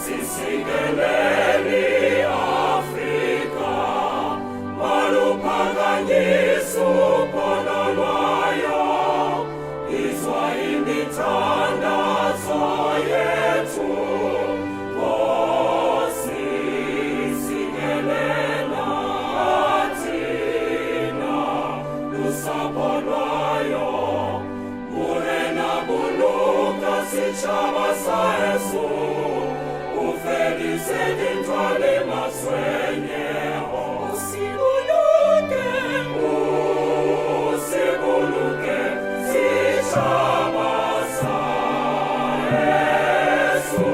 Sisingeleni Afrika, maluphakanyiso ponolwayo, izwa imithandazo yethu, Nkosi singelela thina, lusapho lwayo, murena buluka sitshaba sa Yesu, ufedise dintwale maswenyeho, usibuluke sitshaba sa Yesu,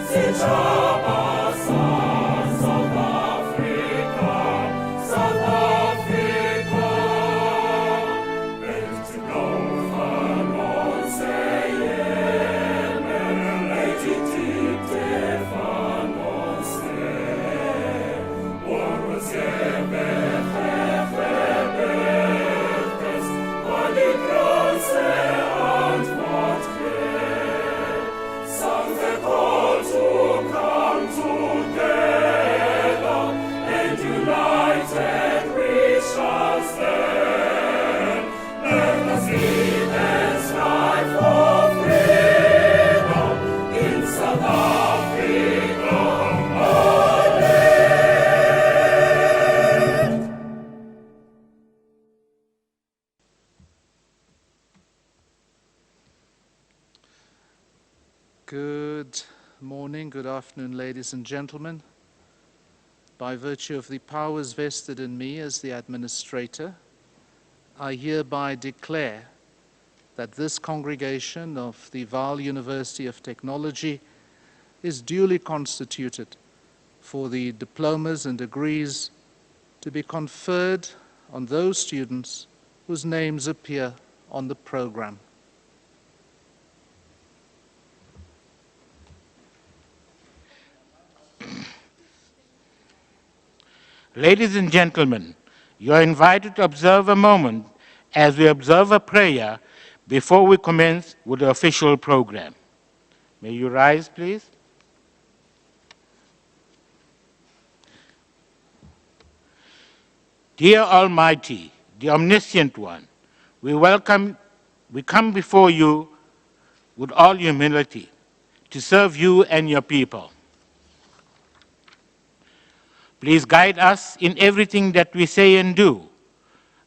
sitshaba sa South Africa, South Africa. Ethi blofa nonseyeme, ethi tipte fanonse, warusebe fefebekes, die große Antwort gibt. Song the call to come together, and united we shall stand. Let us live and strive for freedom in South Africa. Good morning, good afternoon, ladies and gentlemen. By virtue of the powers vested in me as the administrator, I hereby declare that this congregation of the Vaal University of Technology is duly constituted for the diplomas and degrees to be conferred on those students whose names appear on the program. Ladies and gentlemen, you are invited to observe a moment as we observe a prayer before we commence with the official program. May you rise, please. Dear Almighty, the Omniscient One, we come before you with all humility to serve you and your people. Please guide us in everything that we say and do.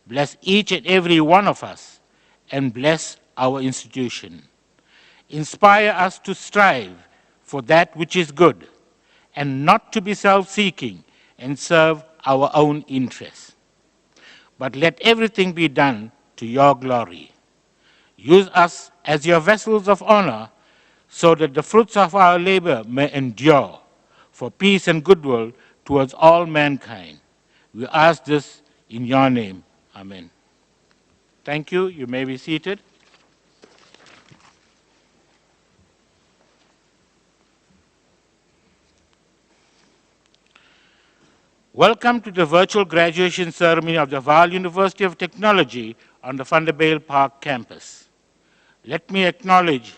Bless each and every one of us and bless our institution. Inspire us to strive for that which is good and not to be self-seeking and serve our own interests. But let everything be done to your glory. Use us as your vessels of honor so that the fruits of our labor may endure for peace and goodwill towards all mankind. We ask this in your name. Amen. Thank you. You may be seated. Welcome to the virtual graduation ceremony of the Vaal University of Technology on the Vanderbilt Park campus. Let me acknowledge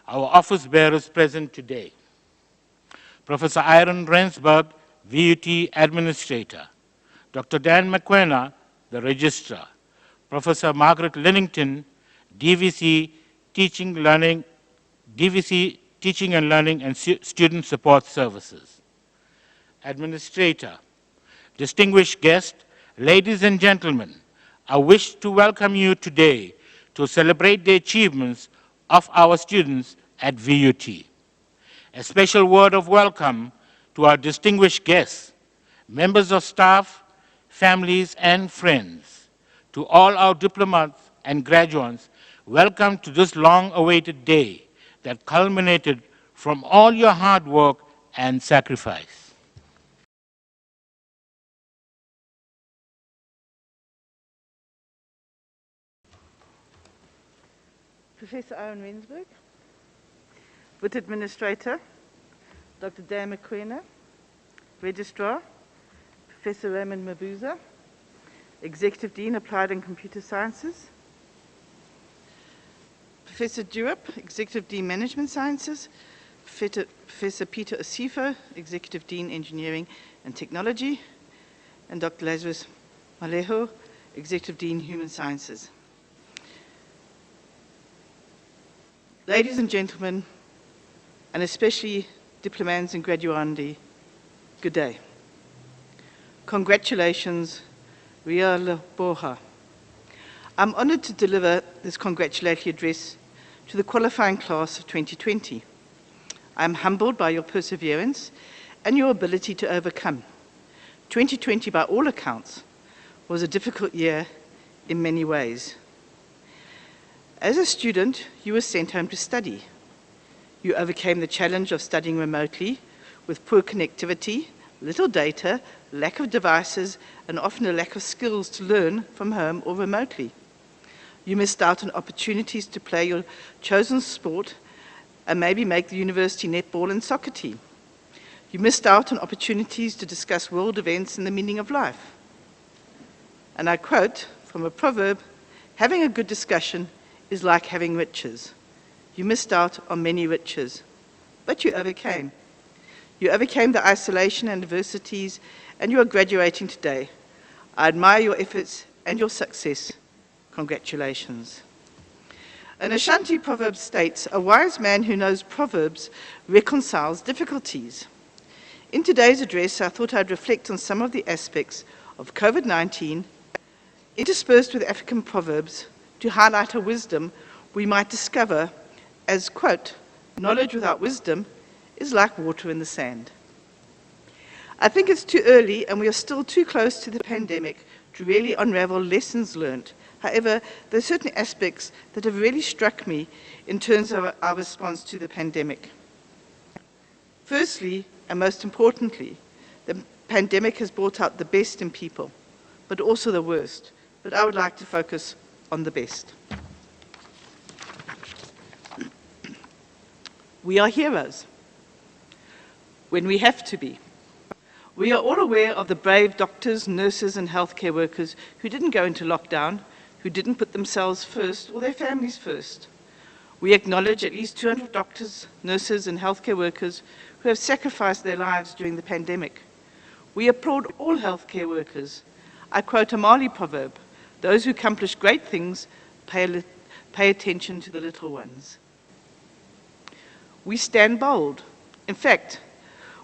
our office bearers present today. Professor Iron Rensburg, VUT Administrator, Dr. Dan McQuena, the Registrar, Professor Margaret Lennington, DVC Teaching and Learning and Student Support Services. Administrator, distinguished guests, ladies and gentlemen, I wish to welcome you today to celebrate the achievements of our students at VUT. A special word of welcome to our distinguished guests, members of staff, families, and friends. To all our diplomats and graduates, welcome to this long-awaited day that culminated from all your hard work and sacrifice. Professor Aaron Rensburg, with Administrator, Dr. Dan McQuena, Registrar, Professor Raymond Mabuza, Executive Dean, Applied and Computer Sciences, Professor Durup, Executive Dean, Management Sciences, Professor Peter Osifo, Executive Dean, Engineering and Technology, and Dr. Lazarus Malejo, Executive Dean, Human Sciences. Ladies and gentlemen, and especially diplomats and graduandi, good day. Congratulations, Ria Leboha. I'm honored to deliver this congratulatory address to the qualifying class of 2020. I'm humbled by your perseverance and your ability to overcome. 2020, by all accounts, was a difficult year in many ways. As a student, you were sent home to study. You overcame the challenge of studying remotely with poor connectivity, little data, lack of devices, and often a lack of skills to learn from home or remotely. You missed out on opportunities to play your chosen sport and maybe make the university netball and soccer team. You missed out on opportunities to discuss world events and the meaning of life. And I quote from a proverb, "Having a good discussion is like having riches." You missed out on many riches, but you overcame. You overcame the isolation and adversities, and you are graduating today. I admire your efforts and your success. Congratulations. An Ashanti proverb states, "A wise man who knows proverbs reconciles difficulties." In today's address, I thought I'd reflect on some of the aspects of COVID-19, interspersed with African proverbs, to highlight a wisdom we might discover as, quote, "Knowledge without wisdom is like water in the sand." I think it's too early and we are still too close to the pandemic to really unravel lessons learned. However, there are certain aspects that have really struck me in terms of our response to the pandemic. Firstly, and most importantly, the pandemic has brought out the best in people, but also the worst. But I would like to focus on the best. We are heroes when we have to be. We are all aware of the brave doctors, nurses, and healthcare workers who didn't go into lockdown, who didn't put themselves first or their families first. We acknowledge at least 200 doctors, nurses, and healthcare workers who have sacrificed their lives during the pandemic. We applaud all healthcare workers. I quote a Mali proverb, "Those who accomplish great things pay attention to the little ones." We stand bold. In fact,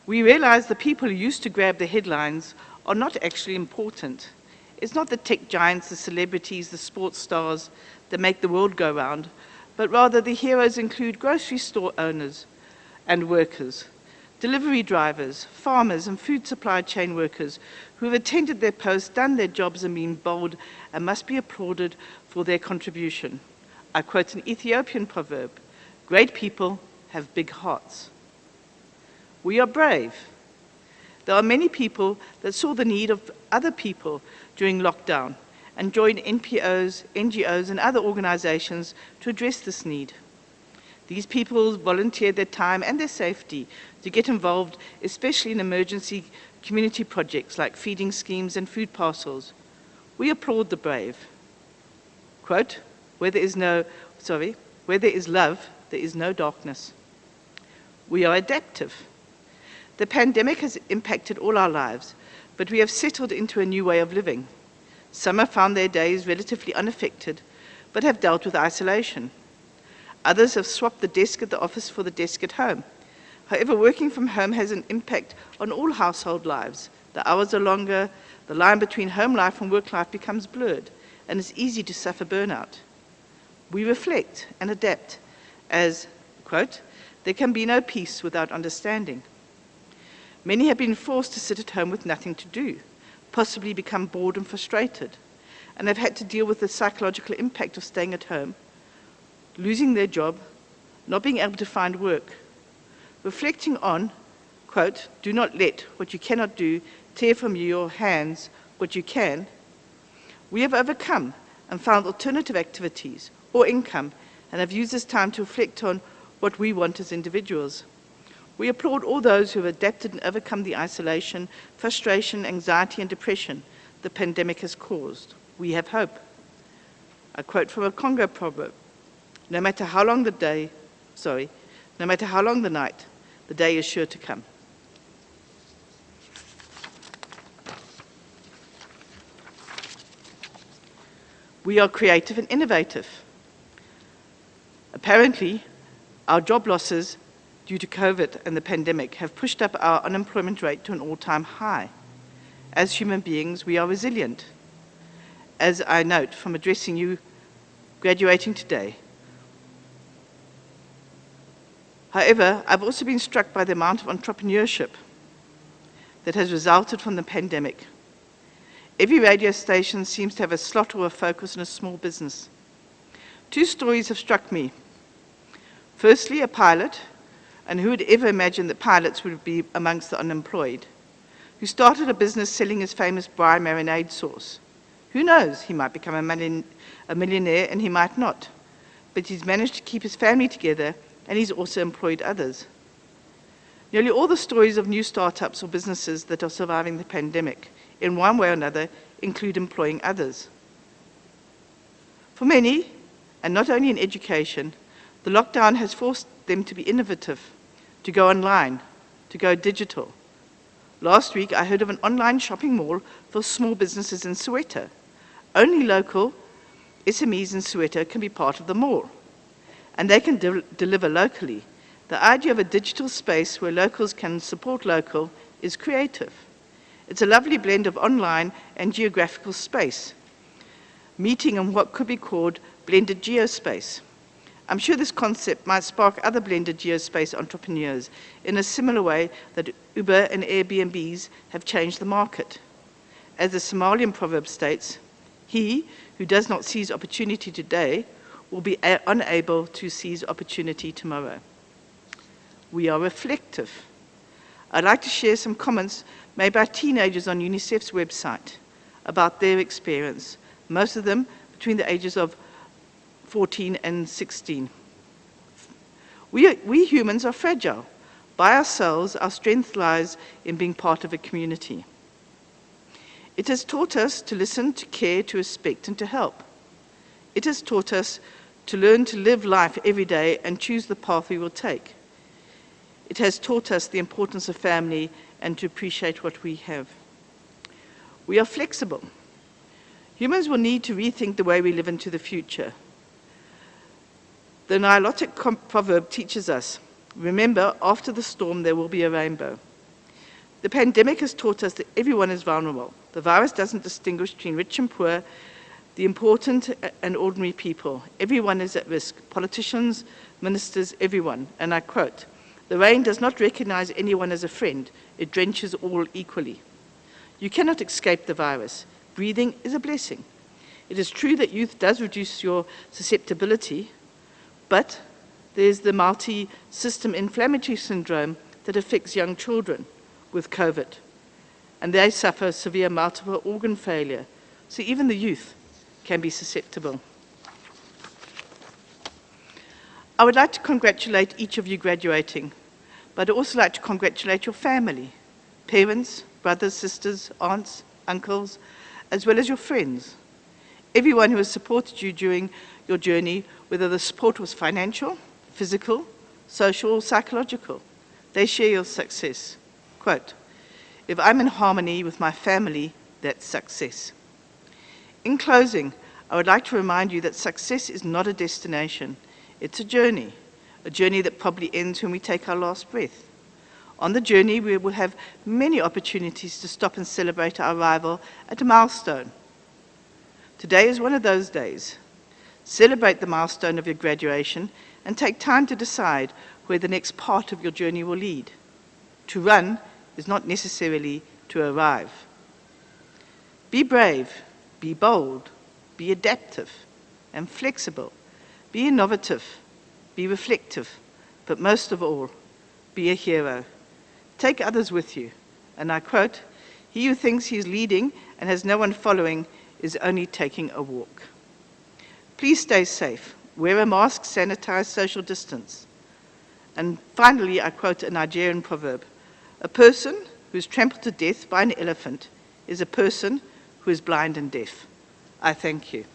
we realize the people who used to grab the headlines are not actually important. It's not the tech giants, the celebrities, the sports stars that make the world go round, but rather the heroes include grocery store owners and workers, delivery drivers, farmers, and food supply chain workers who have attended their posts, done their jobs, and been bold and must be applauded for their contribution. I quote an Ethiopian proverb, "Great people have big hearts." We are brave. There are many people that saw the need of other people during lockdown and joined NPOs, NGOs, and other organizations to address this need. These people volunteered their time and their safety to get involved, especially in emergency community projects like feeding schemes and food parcels. We applaud the brave. Quote, where there is love, there is no darkness. We are adaptive. The pandemic has impacted all our lives, but we have settled into a new way of living. Some have found their days relatively unaffected, but have dealt with isolation. Others have swapped the desk at the office for the desk at home. However, working from home has an impact on all household lives. The hours are longer, the line between home life and work life becomes blurred, and it's easy to suffer burnout. We reflect and adapt as, quote, "There can be no peace without understanding." Many have been forced to sit at home with nothing to do, possibly become bored and frustrated, and have had to deal with the psychological impact of staying at home, losing their job, not being able to find work. Reflecting on, quote, "Do not let what you cannot do tear from your hands what you can," we have overcome and found alternative activities or income and have used this time to reflect on what we want as individuals. We applaud all those who have adapted and overcome the isolation, frustration, anxiety, and depression the pandemic has caused. We have hope. I quote from a Congo proverb, no matter how long the night, The day is sure to come. We are creative and innovative. Apparently, our job losses due to COVID and the pandemic have pushed up our unemployment rate to an all-time high. As human beings, we are resilient. As I note from addressing you graduating today. However, I've also been struck by the amount of entrepreneurship that has resulted from the pandemic. Every radio station seems to have a slot or a focus on a small business. Two stories have struck me. Firstly, a pilot, and who would ever imagine that pilots would be amongst the unemployed, who started a business selling his famous Bry marinade sauce. Who knows, he might become a millionaire and he might not. But he's managed to keep his family together and he's also employed others. Nearly all the stories of new startups or businesses that are surviving the pandemic, in one way or another, include employing others. For many, and not only in education, the lockdown has forced them to be innovative, to go online, to go digital. Last week, I heard of an online shopping mall for small businesses in Soweto. Only local SMEs in Soweto can be part of the mall, and they can deliver locally. The idea of a digital space where locals can support local is creative. It's a lovely blend of online and geographical space, meeting in what could be called blended geospace. I'm sure this concept might spark other blended geospace entrepreneurs in a similar way that Uber and Airbnbs have changed the market. As the Somalian proverb states, he who does not seize opportunity today will be unable to seize opportunity tomorrow. We are reflective. I'd like to share some comments made by teenagers on UNICEF's website about their experience, most of them between the ages of 14 and 16. We humans are fragile. By ourselves, our strength lies in being part of a community. It has taught us to listen, to care, to respect, and to help. It has taught us to learn to live life every day and choose the path we will take. It has taught us the importance of family and to appreciate what we have. We are flexible. Humans will need to rethink the way we live into the future. The Nilotic proverb teaches us, remember, after the storm there will be a rainbow. The pandemic has taught us that everyone is vulnerable. The virus doesn't distinguish between rich and poor, the important and ordinary people. Everyone is at risk. Politicians, ministers, everyone. And I quote, the rain does not recognize anyone as a friend. It drenches all equally. You cannot escape the virus. Breathing is a blessing. It is true that youth does reduce your susceptibility, but there's the multi-system inflammatory syndrome that affects young children with COVID, and they suffer severe multiple organ failure. So even the youth can be susceptible. I would like to congratulate each of you graduating, but I'd also like to congratulate your family, parents, brothers, sisters, aunts, uncles, as well as your friends. Everyone who has supported you during your journey, whether the support was financial, physical, social, or psychological. They share your success. Quote, if I'm in harmony with my family, that's success. In closing, I would like to remind you that success is not a destination. It's a journey that probably ends when we take our last breath. On the journey, we will have many opportunities to stop and celebrate our arrival at a milestone. Today is one of those days. Celebrate the milestone of your graduation and take time to decide where the next part of your journey will lead. To run is not necessarily to arrive. Be brave, be bold, be adaptive and flexible, be innovative, be reflective, but most of all, be a hero. Take others with you. And I quote, he who thinks he is leading and has no one following is only taking a walk. Please stay safe. Wear a mask, sanitize, social distance. And finally, I quote a Nigerian proverb, a person who is trampled to death by an elephant is a person who is blind and deaf. I thank you.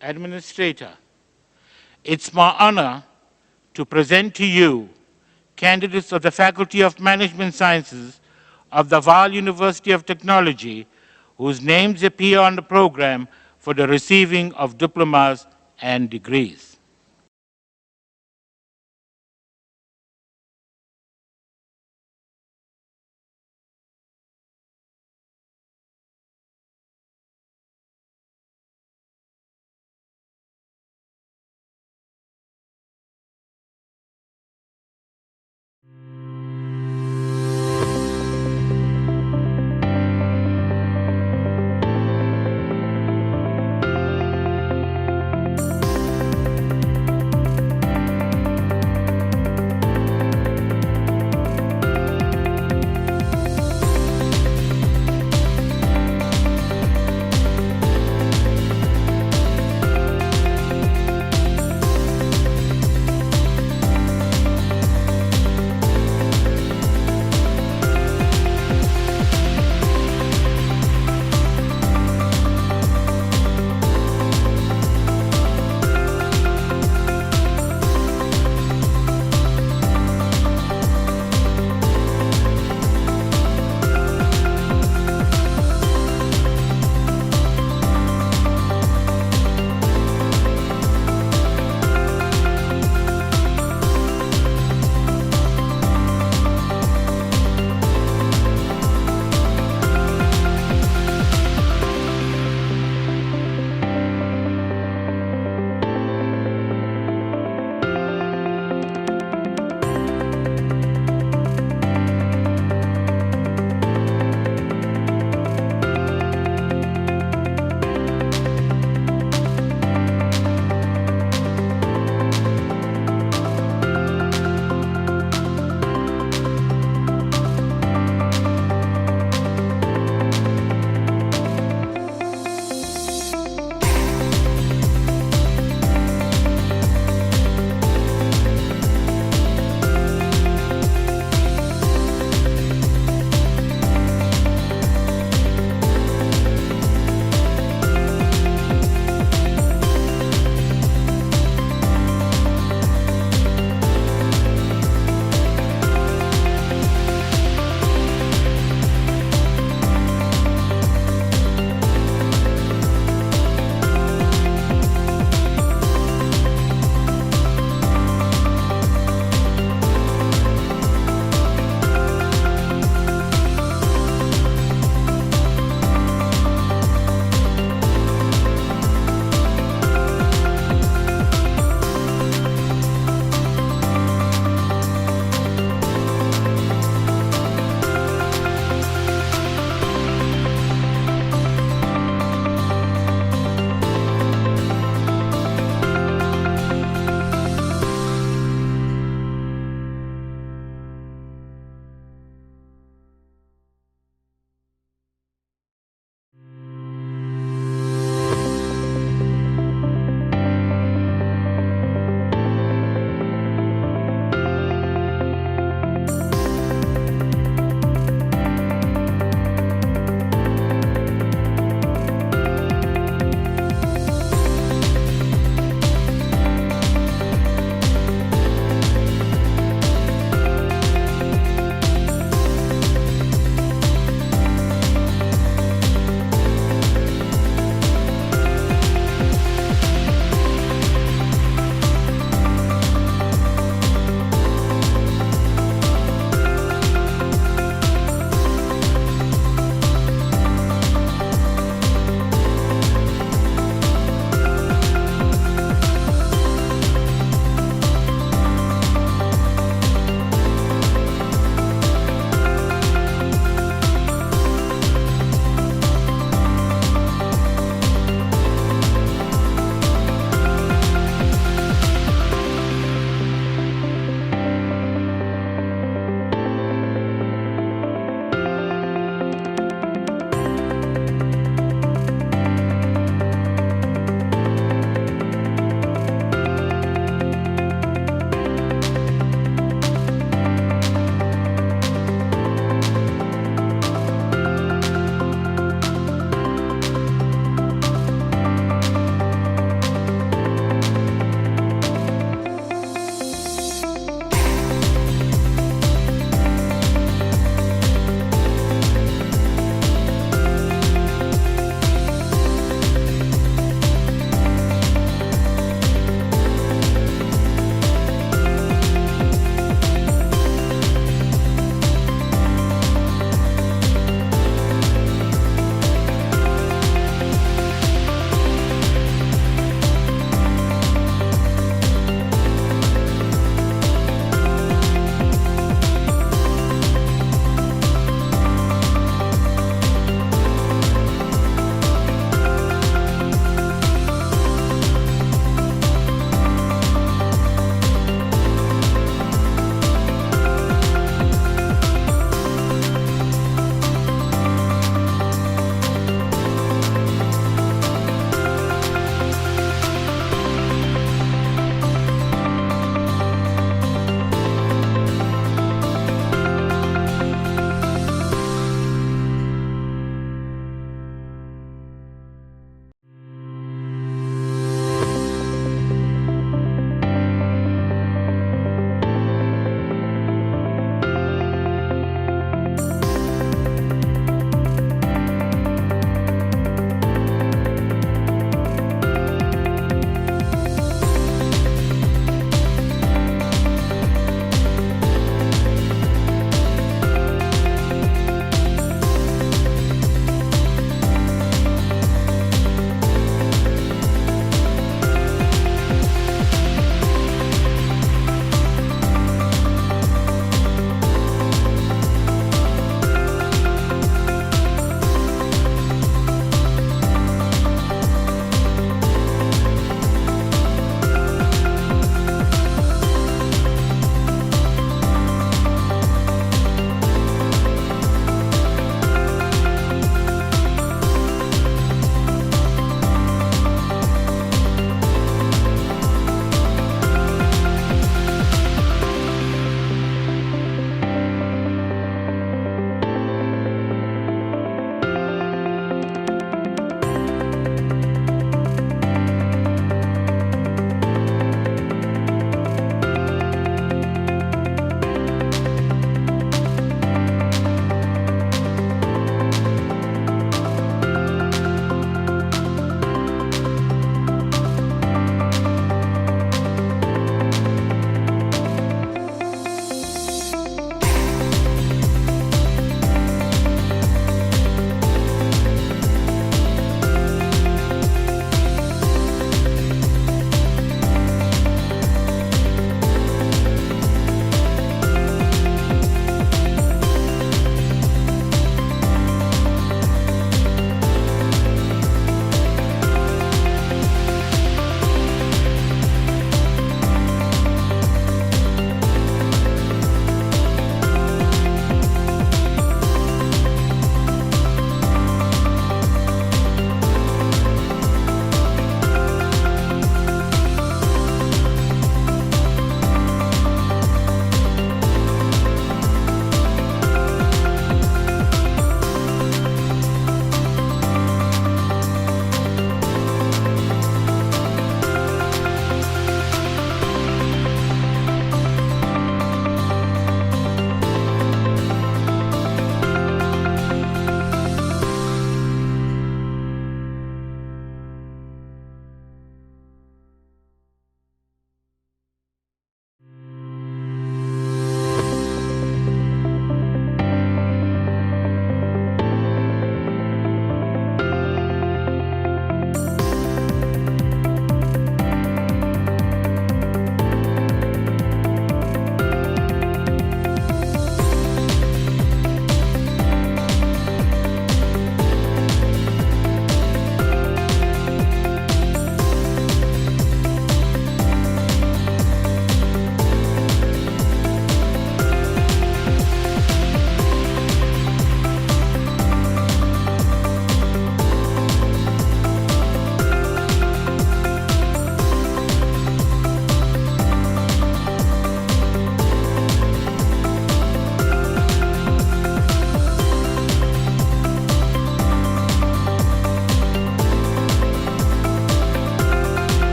Administrator, it's my honor to present to you candidates of the Faculty of Management Sciences of the Vaal University of Technology whose names appear on the program for the receiving of diplomas and degrees.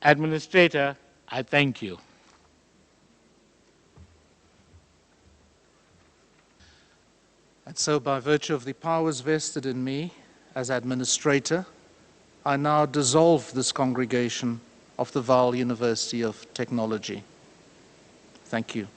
Administrator, I thank you. And so, by virtue of the powers vested in me as administrator, I now dissolve this congregation of the Vaal University of Technology. Thank you.